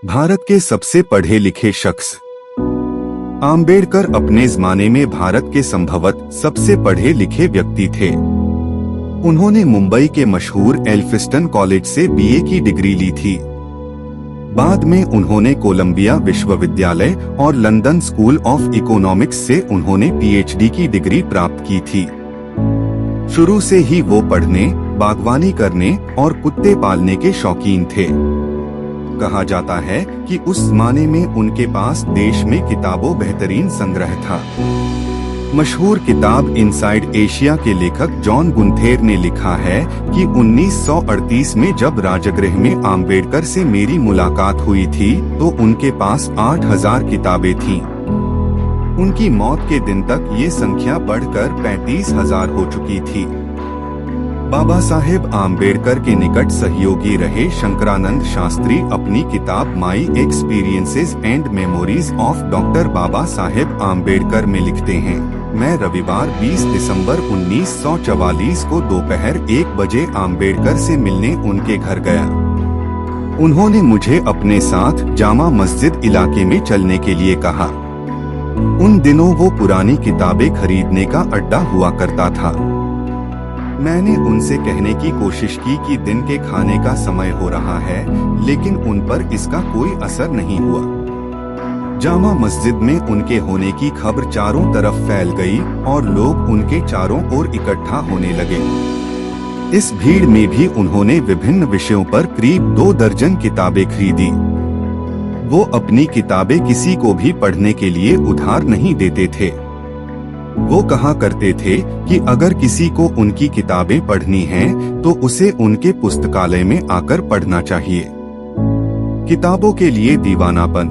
भारत के सबसे पढ़े लिखे शख्स। आम्बेडकर अपने जमाने में भारत के संभवतः सबसे पढ़े लिखे व्यक्ति थे। उन्होंने मुंबई के मशहूर एल्फिस्टन कॉलेज से बीए की डिग्री ली थी। बाद में उन्होंने कोलंबिया विश्वविद्यालय और लंदन स्कूल ऑफ इकोनॉमिक्स से उन्होंने पीएचडी की डिग्री प्राप्त की थी। शुरू से ही वो पढ़ने, बागवानी करने और कुत्ते पालने के शौकीन थे। कहा जाता है कि उस जमाने में उनके पास देश में किताबों बेहतरीन संग्रह था। मशहूर किताब इनसाइड एशिया के लेखक जॉन गुंथेर ने लिखा है कि 1938 में जब राजगृह में आम्बेडकर से मेरी मुलाकात हुई थी तो उनके पास 8000 किताबें थीं। उनकी मौत के दिन तक ये संख्या बढ़कर 35,000 हो चुकी थी। बाबा साहेब आम्बेडकर के निकट सहयोगी रहे शंकरानंद शास्त्री अपनी किताब my experiences and memories of doctor Baba Saheb Ambedkar में लिखते हैं, मैं रविवार 20 दिसंबर 1944 को दोपहर 1 बजे आम्बेडकर से मिलने उनके घर गया। उन्होंने मुझे अपने साथ जामा मस्जिद इलाके में चलने के लिए कहा। उन दिनों वो पुरानी किताबें खरीदने का अड्डा हुआ करता था। मैंने उनसे कहने की कोशिश की कि दिन के खाने का समय हो रहा है, लेकिन उन पर इसका कोई असर नहीं हुआ। जामा मस्जिद में उनके होने की खबर चारों तरफ फैल गई और लोग उनके चारों ओर इकट्ठा होने लगे। इस भीड़ में भी उन्होंने विभिन्न विषयों पर करीब 2 दर्जन किताबें खरीदी। वो अपनी किताबें किसी को भी पढ़ने के लिए उधार नहीं देते थे। वो कहा करते थे कि अगर किसी को उनकी किताबें पढ़नी हैं, तो उसे उनके पुस्तकालय में आकर पढ़ना चाहिए। किताबों के लिए दीवानापन।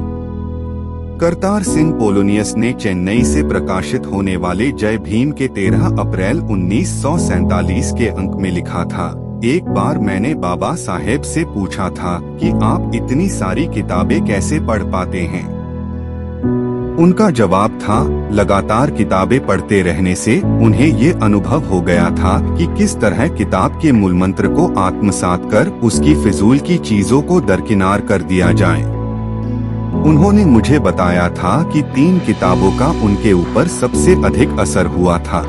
करतार सिंह पोलोनियस ने चेन्नई से प्रकाशित होने वाले जय भीम के 13 अप्रैल 1947 के अंक में लिखा था, एक बार मैंने बाबा साहेब से पूछा था कि आप इतनी सारी किताबें कैसे पढ़ पाते हैं। उनका जवाब था, लगातार किताबें पढ़ते रहने से उन्हें ये अनुभव हो गया था कि किस तरह किताब के मूल मंत्र को आत्मसात कर उसकी फिजूल की चीजों को दरकिनार कर दिया जाए। उन्होंने मुझे बताया था कि 3 किताबों का उनके ऊपर सबसे अधिक असर हुआ था।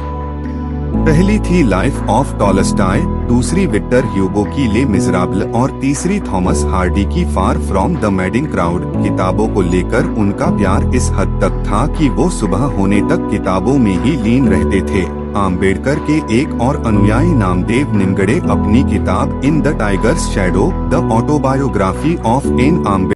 पहली थी लाइफ ऑफ टॉलस्टॉय, दूसरी विक्टर ह्यूगो की ले मिजराबल और तीसरी थॉमस हार्डी की far from the madding crowd. किताबों को लेकर उनका प्यार इस हद तक था कि वो सुबह होने तक किताबों में ही लीन रहते थे। आम्बेडकर के एक और अनुयायी नामदेव निमगड़े अपनी किताब in the tiger's shadow, the autobiography of an Ambedkar